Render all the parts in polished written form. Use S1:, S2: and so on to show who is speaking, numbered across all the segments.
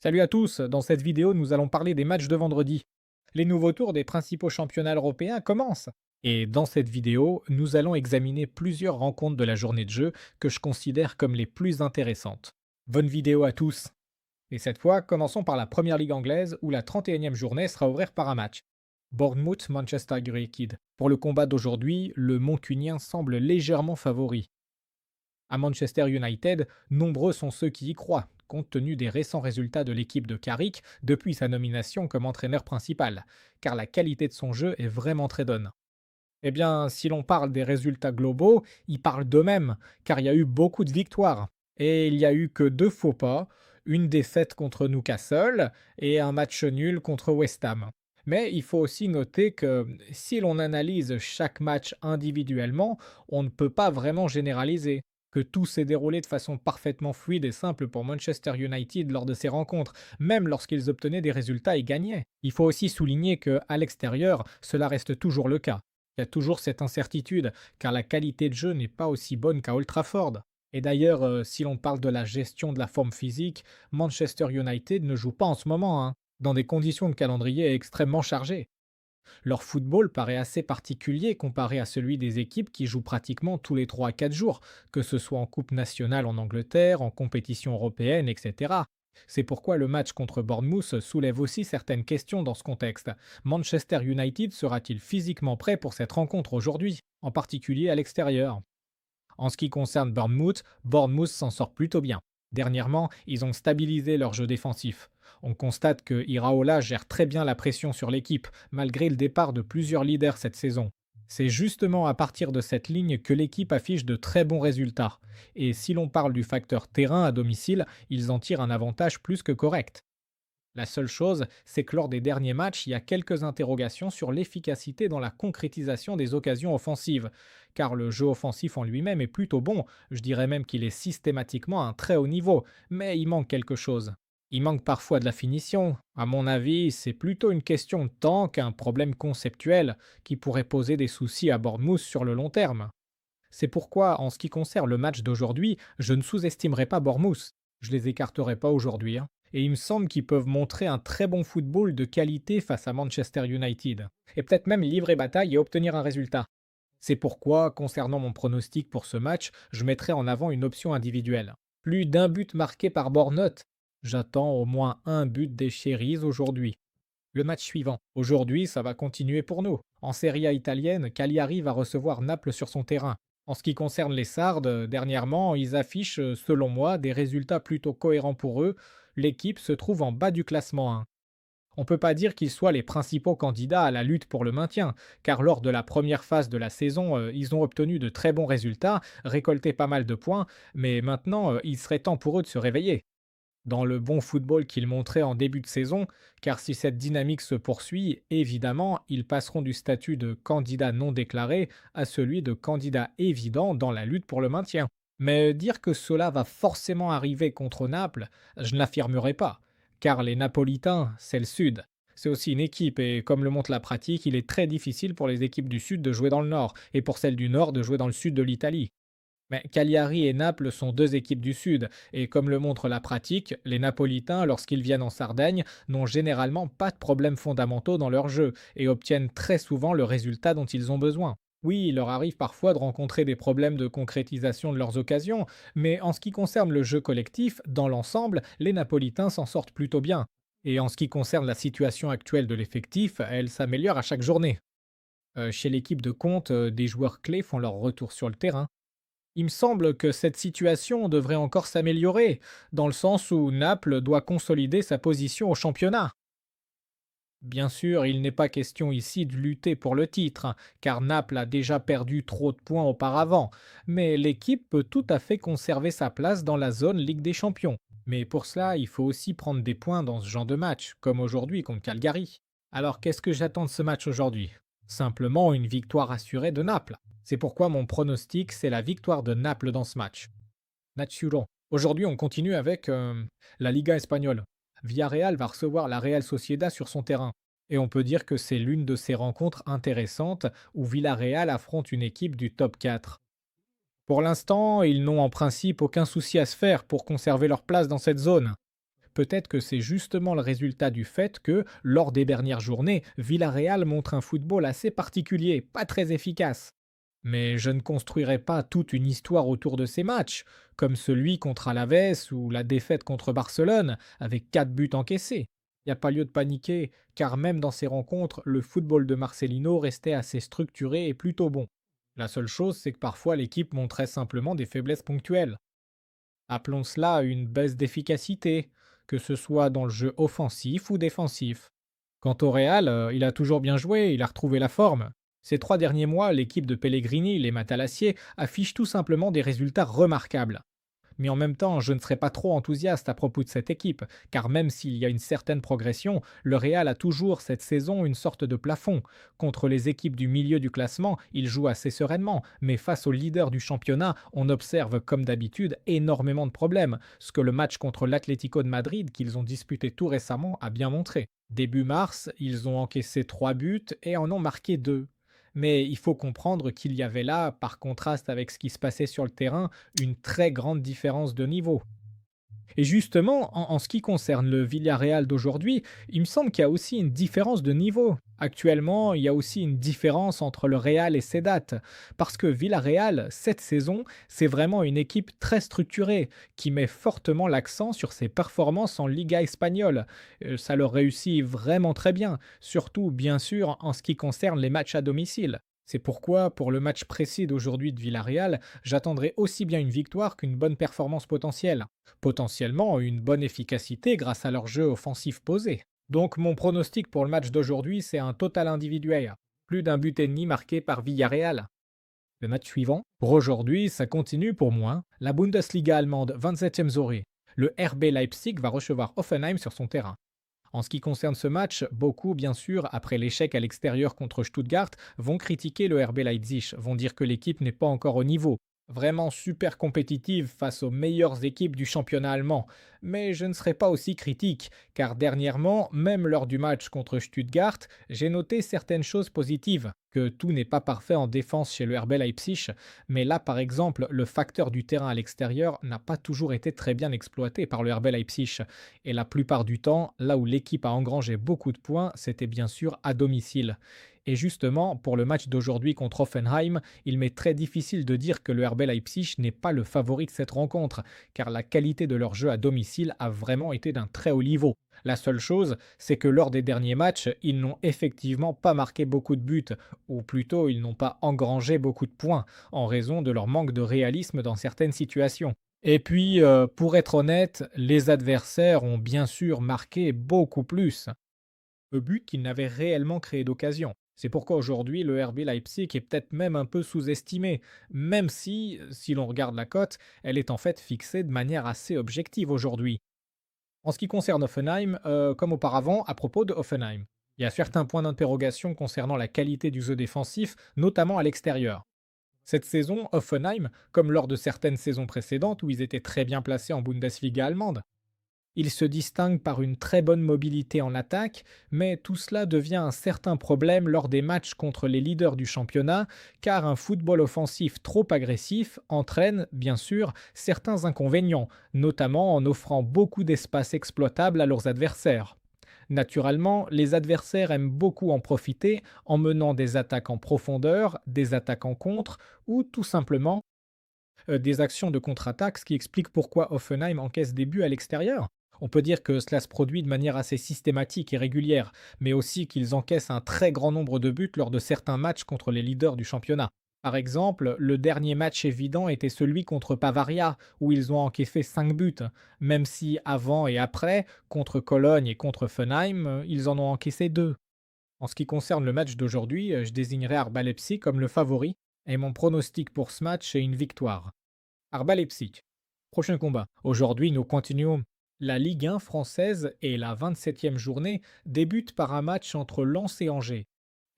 S1: Salut à tous, dans cette vidéo nous allons parler des matchs de vendredi. Les nouveaux tours des principaux championnats européens commencent. Et dans cette vidéo, nous allons examiner plusieurs rencontres de la journée de jeu que je considère comme les plus intéressantes. Bonne vidéo à tous. Et cette fois, commençons par la première ligue anglaise où la 31e journée sera ouverte par un match. Bournemouth-Manchester United. Pour le combat d'aujourd'hui, le Moncunien semble légèrement favori. À Manchester United, nombreux sont ceux qui y croient, compte tenu des récents résultats de l'équipe de Carrick depuis sa nomination comme entraîneur principal, car la qualité de son jeu est vraiment très bonne. Eh bien, si l'on parle des résultats globaux, ils parlent d'eux-mêmes, car il y a eu beaucoup de victoires. Et il n'y a eu que deux faux pas, une défaite contre Newcastle et un match nul contre West Ham. Mais il faut aussi noter que si l'on analyse chaque match individuellement, on ne peut pas vraiment généraliser. Que tout s'est déroulé de façon parfaitement fluide et simple pour Manchester United lors de ces rencontres, même lorsqu'ils obtenaient des résultats et gagnaient. Il faut aussi souligner que, à l'extérieur, cela reste toujours le cas. Il y a toujours cette incertitude, car la qualité de jeu n'est pas aussi bonne qu'à Old Trafford. Et d'ailleurs, si l'on parle de la gestion de la forme physique, Manchester United ne joue pas en ce moment, hein, dans des conditions de calendrier extrêmement chargées. Leur football paraît assez particulier comparé à celui des équipes qui jouent pratiquement tous les 3 à 4 jours, que ce soit en Coupe nationale en Angleterre, en compétition européenne, etc. C'est pourquoi le match contre Bournemouth soulève aussi certaines questions dans ce contexte. Manchester United sera-t-il physiquement prêt pour cette rencontre aujourd'hui, en particulier à l'extérieur? En ce qui concerne Bournemouth, Bournemouth s'en sort plutôt bien. Dernièrement, ils ont stabilisé leur jeu défensif. On constate que Iraola gère très bien la pression sur l'équipe, malgré le départ de plusieurs leaders cette saison. C'est justement à partir de cette ligne que l'équipe affiche de très bons résultats. Et si l'on parle du facteur terrain à domicile, ils en tirent un avantage plus que correct. La seule chose, c'est que lors des derniers matchs, il y a quelques interrogations sur l'efficacité dans la concrétisation des occasions offensives, car le jeu offensif en lui-même est plutôt bon, je dirais même qu'il est systématiquement à un très haut niveau, mais il manque quelque chose. Il manque parfois de la finition. À mon avis, c'est plutôt une question de temps qu'un problème conceptuel qui pourrait poser des soucis à Bournemouth sur le long terme. C'est pourquoi, en ce qui concerne le match d'aujourd'hui, je ne sous-estimerai pas Bournemouth. Je les écarterai pas aujourd'hui, hein. Et il me semble qu'ils peuvent montrer un très bon football de qualité face à Manchester United. Et peut-être même livrer bataille et obtenir un résultat. C'est pourquoi, concernant mon pronostic pour ce match, je mettrai en avant une option individuelle. Plus d'un but marqué par Bournemouth. J'attends au moins un but des Cherries aujourd'hui. Le match suivant. Aujourd'hui, ça va continuer pour nous. En Serie A italienne, Cagliari va recevoir Naples sur son terrain. En ce qui concerne les Sardes, dernièrement, ils affichent, selon moi, des résultats plutôt cohérents pour eux. L'équipe se trouve en bas du classement 1. On ne peut pas dire qu'ils soient les principaux candidats à la lutte pour le maintien, car lors de la première phase de la saison, ils ont obtenu de très bons résultats, récolté pas mal de points, mais maintenant, il serait temps pour eux de se réveiller dans le bon football qu'ils montraient en début de saison, car si cette dynamique se poursuit, évidemment, ils passeront du statut de candidat non déclaré à celui de candidat évident dans la lutte pour le maintien. Mais dire que cela va forcément arriver contre Naples, je ne l'affirmerai pas, car les Napolitains, c'est le Sud. C'est aussi une équipe et comme le montre la pratique, il est très difficile pour les équipes du Sud de jouer dans le Nord et pour celles du Nord de jouer dans le Sud de l'Italie. Mais Cagliari et Naples sont deux équipes du Sud, et comme le montre la pratique, les Napolitains, lorsqu'ils viennent en Sardaigne, n'ont généralement pas de problèmes fondamentaux dans leur jeu, et obtiennent très souvent le résultat dont ils ont besoin. Oui, il leur arrive parfois de rencontrer des problèmes de concrétisation de leurs occasions, mais en ce qui concerne le jeu collectif, dans l'ensemble, les Napolitains s'en sortent plutôt bien. Et en ce qui concerne la situation actuelle de l'effectif, elle s'améliore à chaque journée. Chez l'équipe de Conte, des joueurs clés font leur retour sur le terrain. Il me semble que cette situation devrait encore s'améliorer, dans le sens où Naples doit consolider sa position au championnat. Bien sûr, il n'est pas question ici de lutter pour le titre, hein, car Naples a déjà perdu trop de points auparavant, mais l'équipe peut tout à fait conserver sa place dans la zone Ligue des Champions. Mais pour cela, il faut aussi prendre des points dans ce genre de match, comme aujourd'hui contre Calgary. Alors qu'est-ce que j'attends de ce match aujourd'hui? Simplement une victoire assurée de Naples. C'est pourquoi mon pronostic, c'est la victoire de Naples dans ce match. Naturo. Aujourd'hui, on continue avec la Liga espagnole. Villarreal va recevoir la Real Sociedad sur son terrain. Et on peut dire que c'est l'une de ces rencontres intéressantes où Villarreal affronte une équipe du top 4. Pour l'instant, ils n'ont en principe aucun souci à se faire pour conserver leur place dans cette zone. Peut-être que c'est justement le résultat du fait que, lors des dernières journées, Villarreal montre un football assez particulier, pas très efficace. Mais je ne construirai pas toute une histoire autour de ces matchs, comme celui contre Alaves ou la défaite contre Barcelone, avec 4 buts encaissés. Il n'y a pas lieu de paniquer, car même dans ces rencontres, le football de Marcelino restait assez structuré et plutôt bon. La seule chose, c'est que parfois l'équipe montrait simplement des faiblesses ponctuelles. Appelons cela une baisse d'efficacité, que ce soit dans le jeu offensif ou défensif. Quant au Real, il a toujours bien joué, il a retrouvé la forme. Ces 3 derniers mois, l'équipe de Pellegrini, les Matalassiers, affiche tout simplement des résultats remarquables. Mais en même temps, je ne serais pas trop enthousiaste à propos de cette équipe, car même s'il y a une certaine progression, le Real a toujours cette saison une sorte de plafond. Contre les équipes du milieu du classement, il joue assez sereinement, mais face au leader du championnat, on observe comme d'habitude énormément de problèmes, ce que le match contre l'Atlético de Madrid qu'ils ont disputé tout récemment a bien montré. Début mars, ils ont encaissé 3 buts et en ont marqué 2. Mais il faut comprendre qu'il y avait là, par contraste avec ce qui se passait sur le terrain, une très grande différence de niveau. Et justement, en ce qui concerne le Villarreal d'aujourd'hui, il me semble qu'il y a aussi une différence de niveau. Actuellement, il y a aussi une différence entre le Real et Sedat. Parce que Villarreal, cette saison, c'est vraiment une équipe très structurée, qui met fortement l'accent sur ses performances en Liga espagnole. Ça leur réussit vraiment très bien, surtout bien sûr en ce qui concerne les matchs à domicile. C'est pourquoi, pour le match précis d'aujourd'hui de Villarreal, j'attendrai aussi bien une victoire qu'une bonne performance potentielle. Potentiellement une bonne efficacité grâce à leur jeu offensif posé. Donc mon pronostic pour le match d'aujourd'hui, c'est un total individuel. Plus d'un but et demi marqué par Villarreal. Le match suivant, pour aujourd'hui, ça continue pour moi. La Bundesliga allemande, 27e journée. Le RB Leipzig va recevoir Hoffenheim sur son terrain. En ce qui concerne ce match, beaucoup, bien sûr, après l'échec à l'extérieur contre Stuttgart, vont critiquer le RB Leipzig, vont dire que l'équipe n'est pas encore au niveau. Vraiment super compétitive face aux meilleures équipes du championnat allemand. Mais je ne serai pas aussi critique, car dernièrement, même lors du match contre Stuttgart, j'ai noté certaines choses positives. Que tout n'est pas parfait en défense chez le RB Leipzig, mais là par exemple, le facteur du terrain à l'extérieur n'a pas toujours été très bien exploité par le RB Leipzig. Et la plupart du temps, là où l'équipe a engrangé beaucoup de points, c'était bien sûr à domicile. Et justement, pour le match d'aujourd'hui contre Hoffenheim, il m'est très difficile de dire que le RB Leipzig n'est pas le favori de cette rencontre, car la qualité de leur jeu à domicile a vraiment été d'un très haut niveau. La seule chose, c'est que lors des derniers matchs, ils n'ont effectivement pas marqué beaucoup de buts, ou plutôt ils n'ont pas engrangé beaucoup de points, en raison de leur manque de réalisme dans certaines situations. Et puis, pour être honnête, les adversaires ont bien sûr marqué beaucoup plus de buts qu'ils n'avaient réellement créé d'occasion. C'est pourquoi aujourd'hui, le RB Leipzig est peut-être même un peu sous-estimé, même si l'on regarde la cote, elle est en fait fixée de manière assez objective aujourd'hui. En ce qui concerne Hoffenheim, comme auparavant, à propos de Hoffenheim, il y a certains points d'interrogation concernant la qualité du jeu défensif, notamment à l'extérieur. Cette saison, Hoffenheim, comme lors de certaines saisons précédentes où ils étaient très bien placés en Bundesliga allemande, ils se distinguent par une très bonne mobilité en attaque, mais tout cela devient un certain problème lors des matchs contre les leaders du championnat, car un football offensif trop agressif entraîne, bien sûr, certains inconvénients, notamment en offrant beaucoup d'espace exploitable à leurs adversaires. Naturellement, les adversaires aiment beaucoup en profiter en menant des attaques en profondeur, des attaques en contre, ou tout simplement des actions de contre-attaque, ce qui explique pourquoi Hoffenheim encaisse des buts à l'extérieur. On peut dire que cela se produit de manière assez systématique et régulière, mais aussi qu'ils encaissent un très grand nombre de buts lors de certains matchs contre les leaders du championnat. Par exemple, le dernier match évident était celui contre Bavaria, où ils ont encaissé 5 buts, même si avant et après, contre Cologne et contre Offenheim, ils en ont encaissé 2. En ce qui concerne le match d'aujourd'hui, je désignerai Arba Leipzig comme le favori, et mon pronostic pour ce match est une victoire. Arba Leipzig. Prochain combat. Aujourd'hui, nous continuons. La Ligue 1 française et la 27e journée débutent par un match entre Lens et Angers.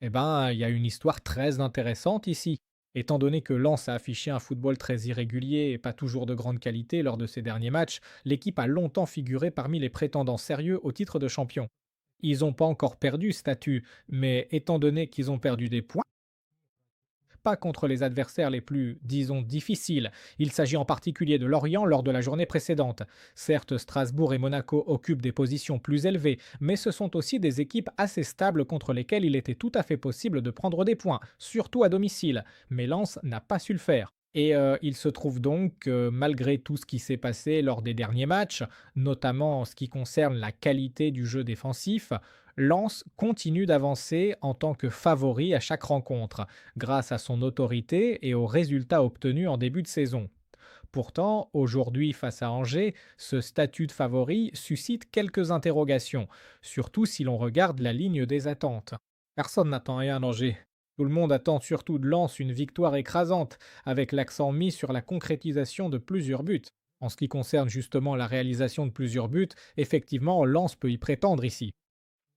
S1: Eh ben, il y a une histoire très intéressante ici. Étant donné que Lens a affiché un football très irrégulier et pas toujours de grande qualité lors de ses derniers matchs, l'équipe a longtemps figuré parmi les prétendants sérieux au titre de champion. Ils n'ont pas encore perdu statut, mais étant donné qu'ils ont perdu des points, pas contre les adversaires les plus, disons, difficiles. Il s'agit en particulier de Lorient lors de la journée précédente. Certes, Strasbourg et Monaco occupent des positions plus élevées, mais ce sont aussi des équipes assez stables contre lesquelles il était tout à fait possible de prendre des points, surtout à domicile. Mais Lens n'a pas su le faire. Et il se trouve donc que malgré tout ce qui s'est passé lors des derniers matchs, notamment en ce qui concerne la qualité du jeu défensif, Lens continue d'avancer en tant que favori à chaque rencontre, grâce à son autorité et aux résultats obtenus en début de saison. Pourtant, aujourd'hui, face à Angers, ce statut de favori suscite quelques interrogations, surtout si l'on regarde la ligne des attentes. Personne n'attend rien d'Angers. Tout le monde attend surtout de Lens une victoire écrasante, avec l'accent mis sur la concrétisation de plusieurs buts. En ce qui concerne justement la réalisation de plusieurs buts, effectivement, Lens peut y prétendre ici.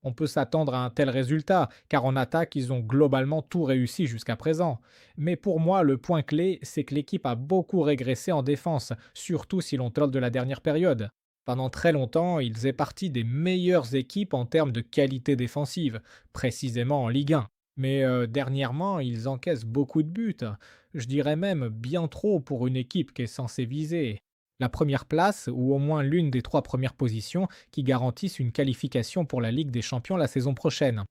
S1: On peut s'attendre à un tel résultat, car en attaque, ils ont globalement tout réussi jusqu'à présent. Mais pour moi, le point clé, c'est que l'équipe a beaucoup régressé en défense, surtout si l'on parle de la dernière période. Pendant très longtemps, ils faisaient partie des meilleures équipes en termes de qualité défensive, précisément en Ligue 1. Mais dernièrement, ils encaissent beaucoup de buts. Je dirais même bien trop pour une équipe qui est censée viser la première place ou au moins l'une des trois premières positions qui garantissent une qualification pour la Ligue des Champions la saison prochaine.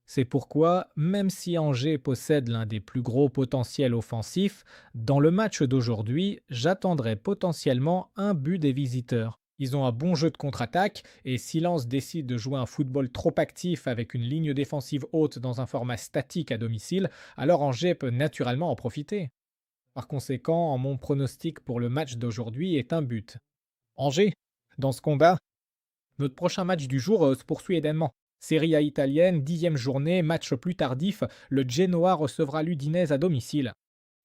S1: C'est pourquoi, même si Angers possède l'un des plus gros potentiels offensifs, dans le match d'aujourd'hui, j'attendrai potentiellement un but des visiteurs. Ils ont un bon jeu de contre-attaque et si Lens décide de jouer un football trop actif avec une ligne défensive haute dans un format statique à domicile, alors Angers peut naturellement en profiter. Par conséquent, mon pronostic pour le match d'aujourd'hui est un but. Angers, dans ce combat, notre prochain match du jour se poursuit également. Serie A italienne, 10e journée, match plus tardif, le Genoa recevra l'Udinese à domicile.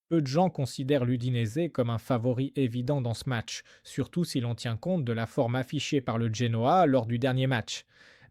S1: Peu de gens considèrent l'Udinese comme un favori évident dans ce match, surtout si l'on tient compte de la forme affichée par le Genoa lors du dernier match.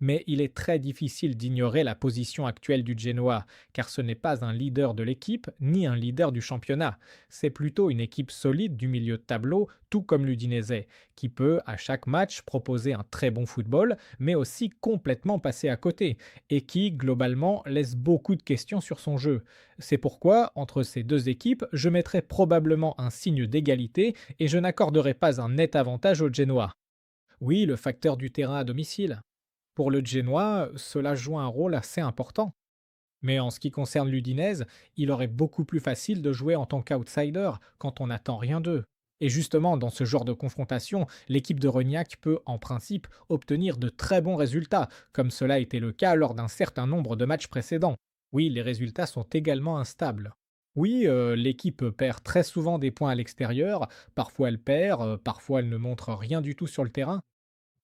S1: Mais il est très difficile d'ignorer la position actuelle du Genoa, car ce n'est pas un leader de l'équipe ni un leader du championnat. C'est plutôt une équipe solide du milieu de tableau, tout comme l'Udinese, qui peut à chaque match proposer un très bon football, mais aussi complètement passer à côté, et qui, globalement, laisse beaucoup de questions sur son jeu. C'est pourquoi, entre ces deux équipes, je mettrai probablement un signe d'égalité et je n'accorderai pas un net avantage au Genoa. Oui, le facteur du terrain à domicile. Pour le Genoa, cela joue un rôle assez important. Mais en ce qui concerne l'Udinese, il aurait beaucoup plus facile de jouer en tant qu'outsider quand on n'attend rien d'eux. Et justement, dans ce genre de confrontation, l'équipe de Rognac peut, en principe, obtenir de très bons résultats, comme cela a été le cas lors d'un certain nombre de matchs précédents. Oui, les résultats sont également instables. Oui, l'équipe perd très souvent des points à l'extérieur, parfois elle perd, parfois elle ne montre rien du tout sur le terrain,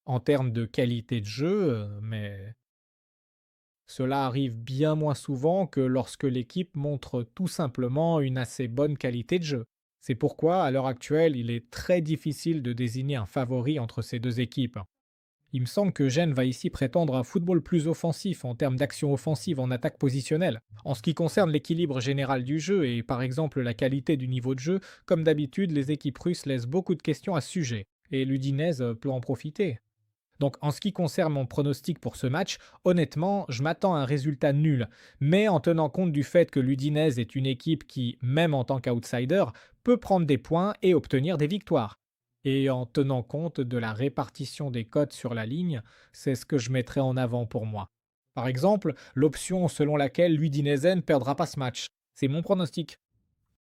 S1: en termes de qualité de jeu, mais cela arrive bien moins souvent que lorsque l'équipe montre tout simplement une assez bonne qualité de jeu. C'est pourquoi, à l'heure actuelle, il est très difficile de désigner un favori entre ces deux équipes. Il me semble que Gênes va ici prétendre un football plus offensif en termes d'action offensive en attaque positionnelle. En ce qui concerne l'équilibre général du jeu et par exemple la qualité du niveau de jeu, comme d'habitude, les équipes russes laissent beaucoup de questions à ce sujet, et l'Udinese peut en profiter. Donc en ce qui concerne mon pronostic pour ce match, honnêtement, je m'attends à un résultat nul, mais en tenant compte du fait que l'Udinese est une équipe qui, même en tant qu'outsider, peut prendre des points et obtenir des victoires. Et en tenant compte de la répartition des cotes sur la ligne, c'est ce que je mettrai en avant pour moi. Par exemple, l'option selon laquelle l'Udinese ne perdra pas ce match. C'est mon pronostic.